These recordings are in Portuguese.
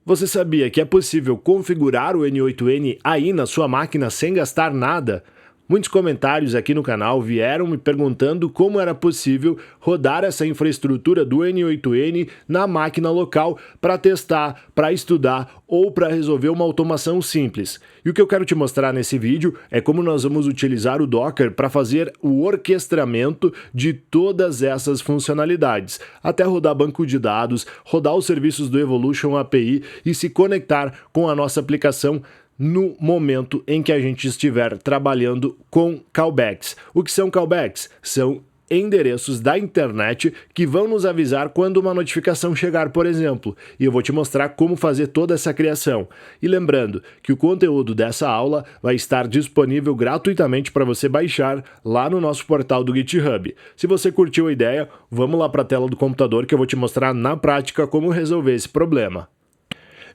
Você sabia que é possível configurar o N8N aí na sua máquina sem gastar nada? Muitos comentários aqui no canal vieram me perguntando como era possível rodar essa infraestrutura do N8N na máquina local para testar, para estudar ou para resolver uma automação simples. E o que eu quero te mostrar nesse vídeo é como nós vamos utilizar o Docker para fazer o orquestramento de todas essas funcionalidades, até rodar banco de dados, rodar os serviços do Evolution API e se conectar com a nossa aplicação no momento em que a gente estiver trabalhando com callbacks. O que são callbacks? São endereços da internet que vão nos avisar quando uma notificação chegar, por exemplo, e eu vou te mostrar como fazer toda essa criação. E lembrando que o conteúdo dessa aula vai estar disponível gratuitamente para você baixar lá no nosso portal do GitHub. Se você curtiu a ideia, vamos lá para a tela do computador que eu vou te mostrar na prática como resolver esse problema.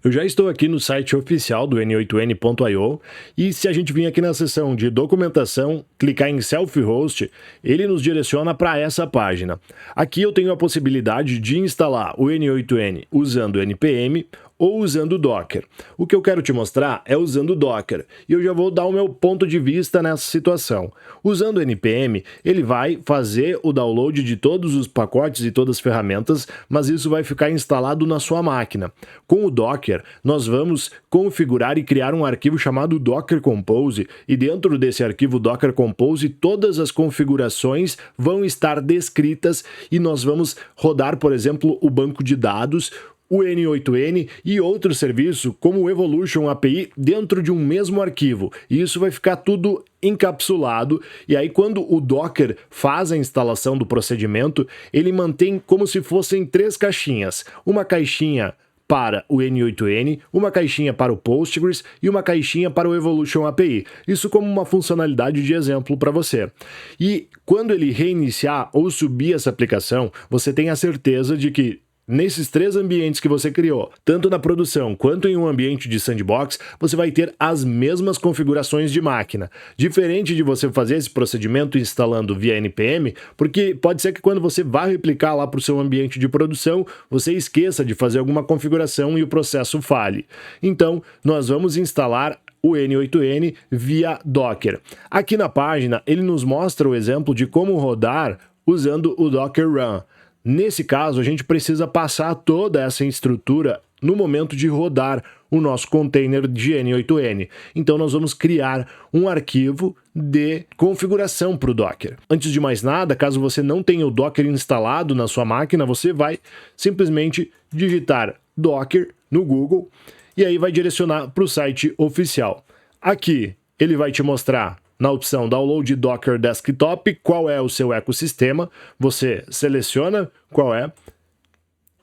Eu já estou aqui no site oficial do n8n.io e se a gente vir aqui na seção de documentação, clicar em Self-Host, ele nos direciona para essa página. Aqui eu tenho a possibilidade de instalar o N8N usando o npm ou usando o Docker. O que eu quero te mostrar é usando o Docker, e eu já vou dar o meu ponto de vista nessa situação. Usando o npm, ele vai fazer o download de todos os pacotes e todas as ferramentas, mas isso vai ficar instalado na sua máquina. Com o Docker, nós vamos configurar e criar um arquivo chamado Docker Compose, e dentro desse arquivo Docker Compose, todas as configurações vão estar descritas e nós vamos rodar, por exemplo, o banco de dados, o N8N e outro serviço como o Evolution API dentro de um mesmo arquivo. E isso vai ficar tudo encapsulado, e aí quando o Docker faz a instalação do procedimento, ele mantém como se fossem 3 caixinhas. Uma caixinha para o N8N, uma caixinha para o Postgres e uma caixinha para o Evolution API. Isso como uma funcionalidade de exemplo para você. E quando ele reiniciar ou subir essa aplicação, você tem a certeza de que nesses 3 ambientes que você criou, tanto na produção quanto em um ambiente de sandbox, você vai ter as mesmas configurações de máquina. Diferente de você fazer esse procedimento instalando via npm, porque pode ser que quando você vá replicar lá para o seu ambiente de produção, você esqueça de fazer alguma configuração e o processo falhe. Então, nós vamos instalar o N8N via Docker. Aqui na página, ele nos mostra o exemplo de como rodar usando o Docker Run. Nesse caso, a gente precisa passar toda essa estrutura no momento de rodar o nosso container de N8N. Então, nós vamos criar um arquivo de configuração para o Docker. Antes de mais nada, caso você não tenha o Docker instalado na sua máquina, você vai simplesmente digitar Docker no Google e aí vai direcionar para o site oficial. Aqui, ele vai te mostrar na opção Download Docker Desktop, qual é o seu ecossistema, você seleciona qual é,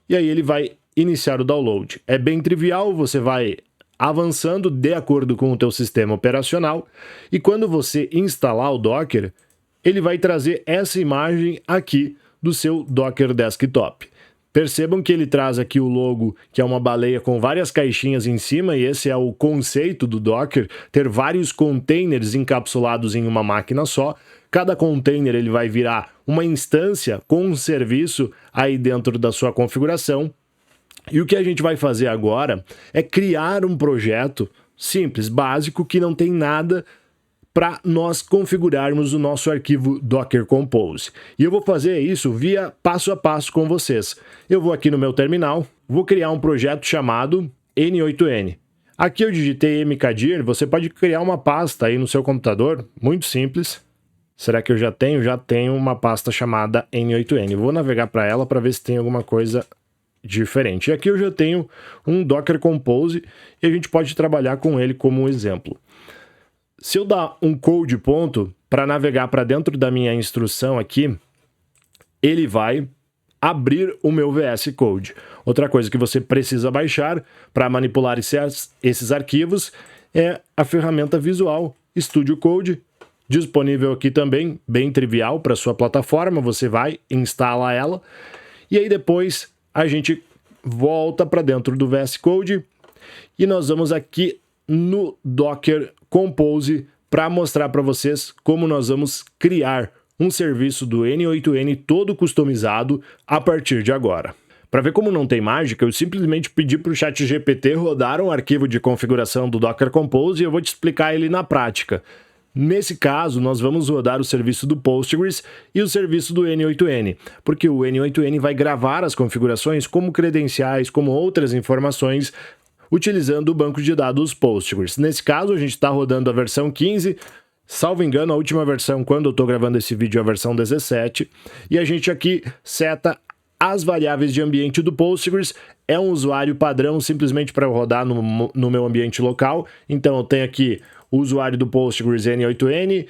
e aí ele vai iniciar o download. É bem trivial, você vai avançando de acordo com o teu sistema operacional, e quando você instalar o Docker, ele vai trazer essa imagem aqui do seu Docker Desktop. Percebam que ele traz aqui o logo, que é uma baleia com várias caixinhas em cima, e esse é o conceito do Docker, ter vários containers encapsulados em uma máquina só. Cada container ele vai virar uma instância com um serviço aí dentro da sua configuração. E o que a gente vai fazer agora é criar um projeto simples, básico, que não tem nada para nós configurarmos o nosso arquivo Docker Compose. E eu vou fazer isso via passo a passo com vocês. Eu vou aqui no meu terminal, vou criar um projeto chamado N8N. Aqui eu digitei mkdir, você pode criar uma pasta aí no seu computador, muito simples. Será que eu já tenho? Já tenho uma pasta chamada N8N. Vou navegar para ela para ver se tem alguma coisa diferente. E aqui eu já tenho um Docker Compose e a gente pode trabalhar com ele como um exemplo. Se eu dar um code ponto para navegar para dentro da minha instrução aqui, ele vai abrir o meu VS Code. Outra coisa que você precisa baixar para manipular esses arquivos é a ferramenta visual Studio Code, disponível aqui também, bem trivial para sua plataforma, você vai, instala ela, e aí depois a gente volta para dentro do VS Code e nós vamos aqui no Docker Compose para mostrar para vocês como nós vamos criar um serviço do N8N todo customizado a partir de agora. Para ver como não tem mágica, eu simplesmente pedi para o ChatGPT rodar um arquivo de configuração do Docker Compose e eu vou te explicar ele na prática. Nesse caso, nós vamos rodar o serviço do Postgres e o serviço do N8N, porque o N8N vai gravar as configurações como credenciais, como outras informações, utilizando o banco de dados Postgres. Nesse caso, a gente está rodando a versão 15, salvo engano, a última versão, quando eu estou gravando esse vídeo, é a versão 17, e a gente aqui seta as variáveis de ambiente do Postgres. É um usuário padrão, simplesmente para eu rodar no meu ambiente local. Então eu tenho aqui o usuário do Postgres N8N,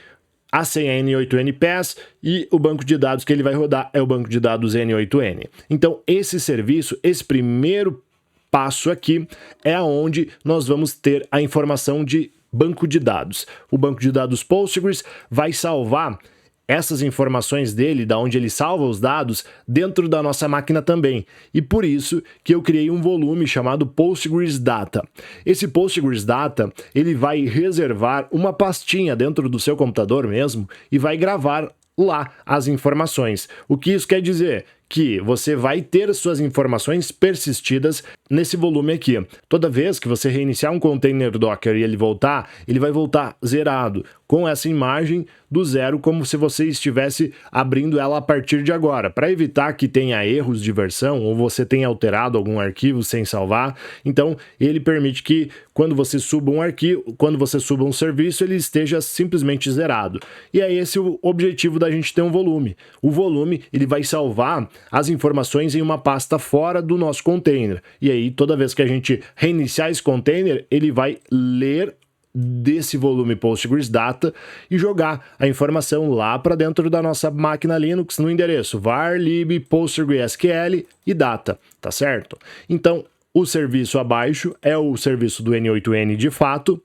a senha N8N Pass e o banco de dados que ele vai rodar é o banco de dados N8N. Então esse serviço, esse primeiro passo aqui é onde nós vamos ter a informação de banco de dados. O banco de dados Postgres vai salvar essas informações dele, da onde ele salva os dados, dentro da nossa máquina também. E por isso que eu criei um volume chamado Postgres Data. Esse Postgres Data, ele vai reservar uma pastinha dentro do seu computador mesmo e vai gravar lá as informações. O que isso quer dizer? Que você vai ter suas informações persistidas nesse volume aqui. Toda vez que você reiniciar um container Docker e ele vai voltar zerado, com essa imagem do zero, como se você estivesse abrindo ela a partir de agora, para evitar que tenha erros de versão ou você tenha alterado algum arquivo sem salvar. Então, ele permite que quando você suba um arquivo, quando você suba um serviço, ele esteja simplesmente zerado. E é esse o objetivo da gente ter um volume. O volume, ele vai salvar as informações em uma pasta fora do nosso container. E aí, toda vez que a gente reiniciar esse container, ele vai ler desse volume Postgres Data e jogar a informação lá para dentro da nossa máquina Linux no endereço var lib postgresql e data, tá certo? Então, o serviço abaixo é o serviço do N8N de fato.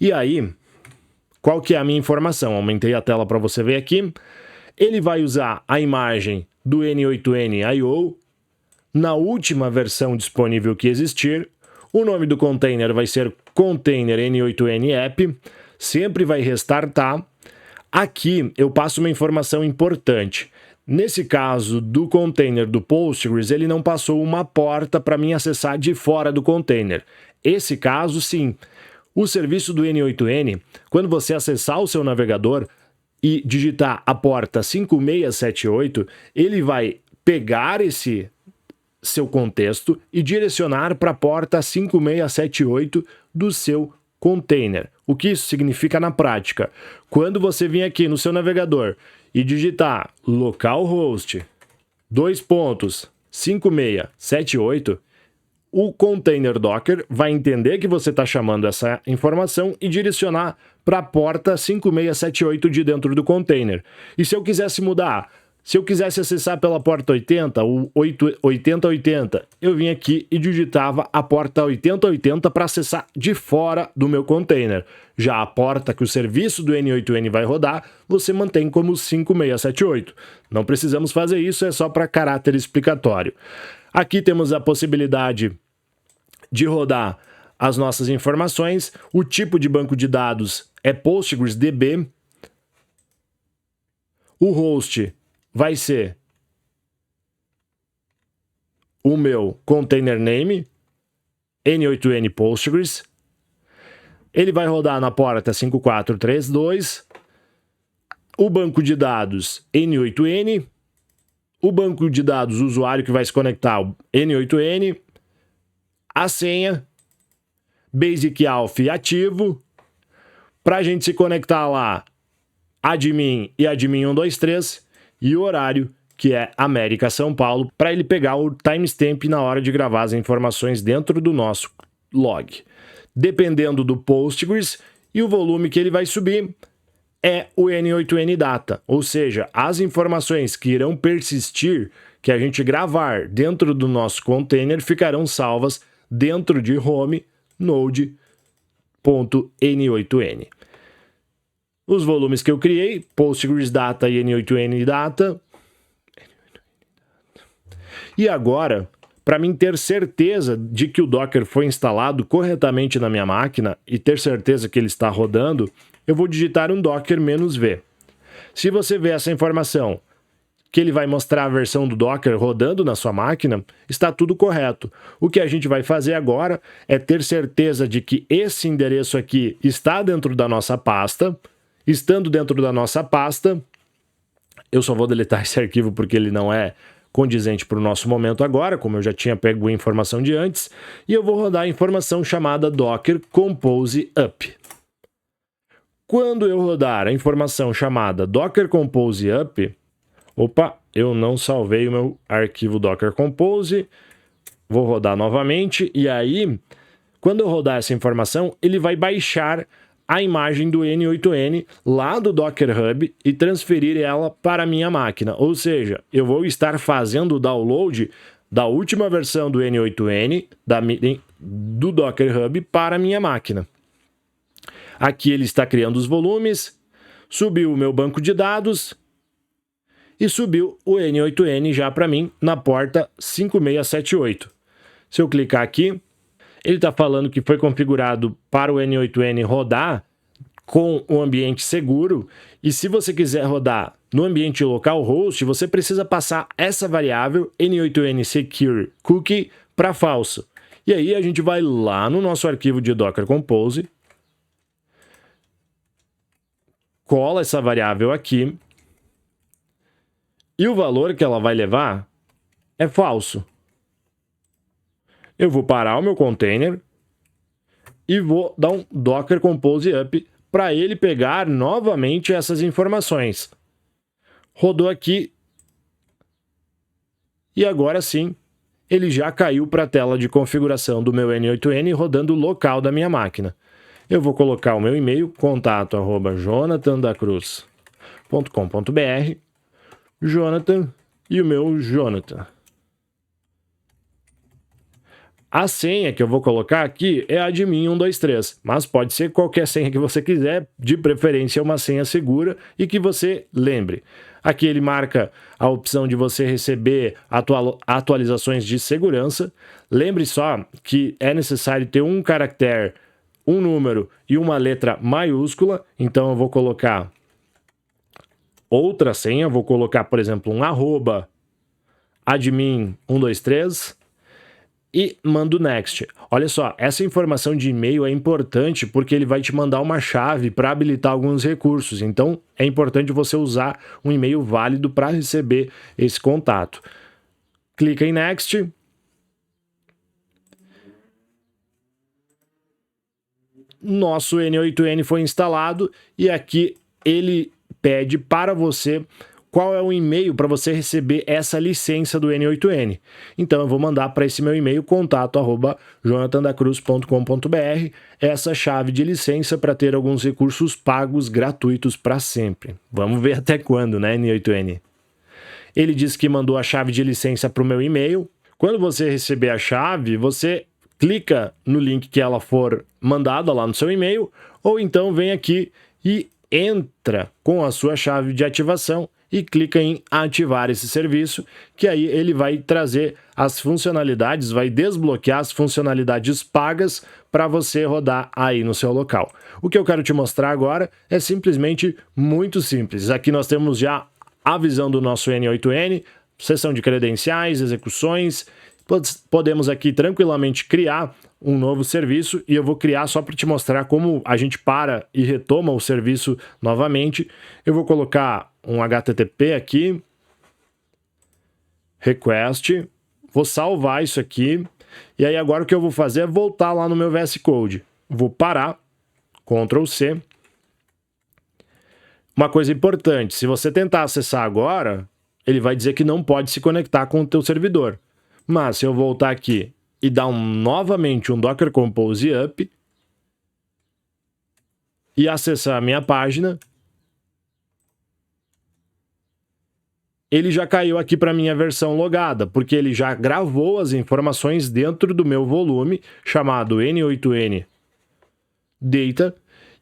E aí, qual que é a minha informação? Aumentei a tela para você ver aqui. Ele vai usar a imagem do N8N I/O na última versão disponível que existir. O nome do container vai ser container N8N app, sempre vai restartar. Aqui eu passo uma informação importante. Nesse caso do container do Postgres, ele não passou uma porta para mim acessar de fora do container. Esse caso, sim. O serviço do N8N, quando você acessar o seu navegador e digitar a porta 5678, ele vai pegar esse seu contexto e direcionar para a porta 5678 do seu container. O que isso significa na prática? Quando você vir aqui no seu navegador e digitar localhost 5678, o container Docker vai entender que você está chamando essa informação e direcionar para a porta 5678 de dentro do container. E se eu quisesse mudar, se eu quisesse acessar pela porta 80, o 8080, eu vim aqui e digitava a porta 8080 para acessar de fora do meu container. Já a porta que o serviço do N8N vai rodar, você mantém como 5678. Não precisamos fazer isso, é só para caráter explicatório. Aqui temos a possibilidade de rodar as nossas informações. O tipo de banco de dados é PostgreSDB. O host vai ser o meu container name, N8N Postgres. Ele vai rodar na porta 5432. O banco de dados N8N. O banco de dados, o usuário que vai se conectar, o N8N. A senha, Basic Auth ativo. Para a gente se conectar lá, admin e admin 123. E o horário, que é América São Paulo, para ele pegar o timestamp na hora de gravar as informações dentro do nosso log. Dependendo do Postgres e o volume que ele vai subir, é o N8N Data, ou seja, as informações que irão persistir, que a gente gravar dentro do nosso container, ficarão salvas dentro de home node.n8n. Os volumes que eu criei, Postgres Data e N8N Data. E agora, para mim ter certeza de que o Docker foi instalado corretamente na minha máquina e ter certeza que ele está rodando, eu vou digitar um docker -v. Se você vê essa informação que ele vai mostrar a versão do Docker rodando na sua máquina, está tudo correto. O que a gente vai fazer agora é ter certeza de que esse endereço aqui está dentro da nossa pasta. Estando dentro da nossa pasta, eu só vou deletar esse arquivo porque ele não é condizente para o nosso momento agora, como eu já tinha pego a informação de antes, e eu vou rodar a informação chamada Docker Compose Up. Quando eu rodar a informação chamada Docker Compose Up, opa, eu não salvei o meu arquivo Docker Compose, vou rodar novamente, e aí, quando eu rodar essa informação, ele vai baixar a imagem do N8N lá do Docker Hub e transferir ela para a minha máquina. Ou seja, eu vou estar fazendo o download da última versão do N8N do Docker Hub para a minha máquina. Aqui ele está criando os volumes, subiu o meu banco de dados e subiu o N8N já para mim na porta 5678. Se eu clicar aqui, ele está falando que foi configurado para o N8N rodar com o ambiente seguro, e se você quiser rodar no ambiente localhost, você precisa passar essa variável N8N Secure Cookie para falso. E aí a gente vai lá no nosso arquivo de Docker Compose, cola essa variável aqui, e o valor que ela vai levar é falso. Eu vou parar o meu container e vou dar um Docker Compose Up para ele pegar novamente essas informações. Rodou aqui e agora sim ele já caiu para a tela de configuração do meu N8N rodando local da minha máquina. Eu vou colocar o meu e-mail, contato@jonathandacruz.com.br, Jonathan e o meu Jonathan. A senha que eu vou colocar aqui é admin123, mas pode ser qualquer senha que você quiser, de preferência uma senha segura e que você lembre. Aqui ele marca a opção de você receber atualizações de segurança. Lembre só que é necessário ter um caractere, um número e uma letra maiúscula, então eu vou colocar outra senha, vou colocar, por exemplo, um @admin123 e mando next. Olha só, essa informação de e-mail é importante porque ele vai te mandar uma chave para habilitar alguns recursos, então é importante você usar um e-mail válido para receber esse contato. Clica em next. Nosso N8N foi instalado e aqui ele pede para você qual é o e-mail para você receber essa licença do N8N. Então eu vou mandar para esse meu e-mail, contato@jonathandacruz.com.br, essa chave de licença para ter alguns recursos pagos gratuitos para sempre. Vamos ver até quando, né, N8N? Ele disse que mandou a chave de licença para o meu e-mail. Quando você receber a chave, você clica no link que ela for mandada lá no seu e-mail, ou então vem aqui e entra com a sua chave de ativação e clica em ativar esse serviço, que aí ele vai trazer as funcionalidades, vai desbloquear as funcionalidades pagas para você rodar aí no seu local. O que eu quero te mostrar agora é simplesmente muito simples. Aqui nós temos já a visão do nosso N8N, seção de credenciais, execuções. Podemos aqui tranquilamente criar um novo serviço e eu vou criar só para te mostrar como a gente para e retoma o serviço novamente. Eu vou colocar um HTTP aqui, request, vou salvar isso aqui e aí agora o que eu vou fazer é voltar lá no meu VS Code. Vou parar, Ctrl C. Uma coisa importante, se você tentar acessar agora, ele vai dizer que não pode se conectar com o teu servidor. Mas se eu voltar aqui e dar novamente um Docker Compose Up e acessar a minha página, ele já caiu aqui para a minha versão logada, porque ele já gravou as informações dentro do meu volume, chamado N8N Data,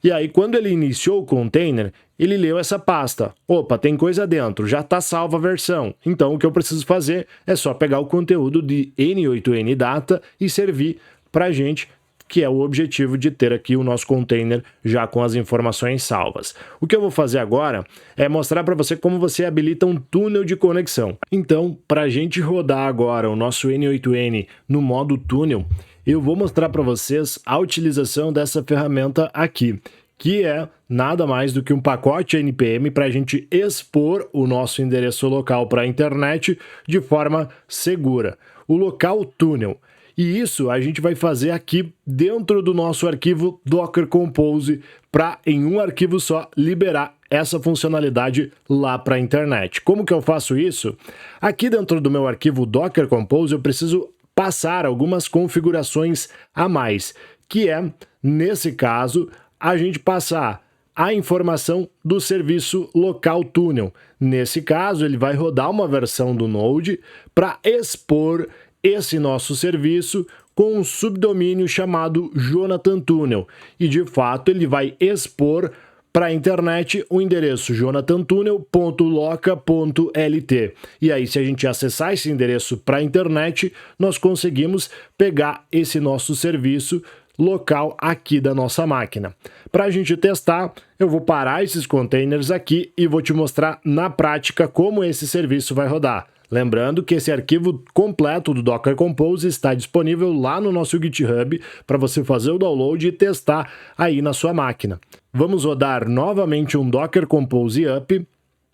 e aí quando ele iniciou o container, ele leu essa pasta. Opa, tem coisa dentro, já está salva a versão. Então o que eu preciso fazer é só pegar o conteúdo de N8N Data e servir para a gente que é o objetivo de ter aqui o nosso container já com as informações salvas. O que eu vou fazer agora é mostrar para você como você habilita um túnel de conexão. Então, para a gente rodar agora o nosso N8N no modo túnel, eu vou mostrar para vocês a utilização dessa ferramenta aqui, que é nada mais do que um pacote NPM para a gente expor o nosso endereço local para a internet de forma segura. O local túnel. E isso a gente vai fazer aqui dentro do nosso arquivo Docker Compose para, em um arquivo só, liberar essa funcionalidade lá para a internet. Como que eu faço isso? Aqui dentro do meu arquivo Docker Compose eu preciso passar algumas configurações a mais, que é, nesse caso, a gente passar a informação do serviço local túnel. Nesse caso, ele vai rodar uma versão do Node para expor esse nosso serviço com um subdomínio chamado Jonathan Tunnel. E, de fato, ele vai expor para a internet o endereço jonathantunnel.loca.lt. E aí, se a gente acessar esse endereço para a internet, nós conseguimos pegar esse nosso serviço local aqui da nossa máquina. Para a gente testar, eu vou parar esses containers aqui e vou te mostrar na prática como esse serviço vai rodar. Lembrando que esse arquivo completo do Docker Compose está disponível lá no nosso GitHub para você fazer o download e testar aí na sua máquina. Vamos rodar novamente um Docker Compose Up.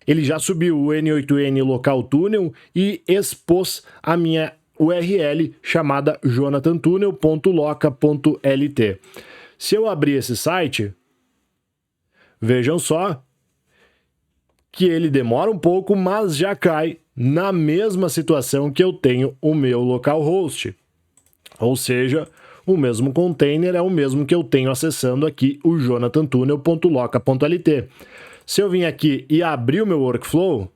Ele já subiu o N8N Local Tunnel e expôs a minha URL chamada jonathantunnel.loca.lt. Se eu abrir esse site, vejam só que ele demora um pouco, mas já cai na mesma situação que eu tenho o meu localhost. Ou seja, o mesmo container é o mesmo que eu tenho acessando aqui o jonathantunnel.loca.lt. Se eu vim aqui e abrir o meu workflow,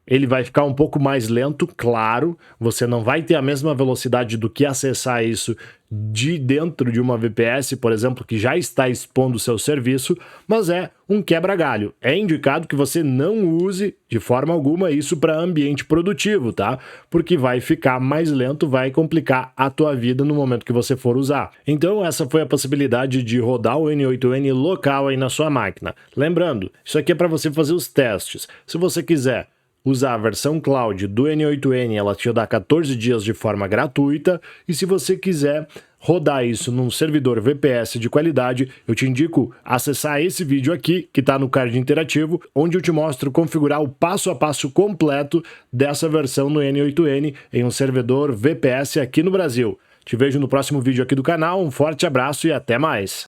ele vai ficar um pouco mais lento, claro, você não vai ter a mesma velocidade do que acessar isso de dentro de uma VPS, por exemplo, que já está expondo o seu serviço, mas é um quebra-galho. É indicado que você não use de forma alguma isso para ambiente produtivo, tá? Porque vai ficar mais lento, vai complicar a tua vida no momento que você for usar. Então essa foi a possibilidade de rodar o N8N local aí na sua máquina. Lembrando, isso aqui é para você fazer os testes. Se você quiser usar a versão cloud do N8N, ela te dá 14 dias de forma gratuita, e se você quiser rodar isso num servidor VPS de qualidade, eu te indico acessar esse vídeo aqui, que está no card interativo, onde eu te mostro configurar o passo a passo completo dessa versão no N8N em um servidor VPS aqui no Brasil. Te vejo no próximo vídeo aqui do canal, um forte abraço e até mais!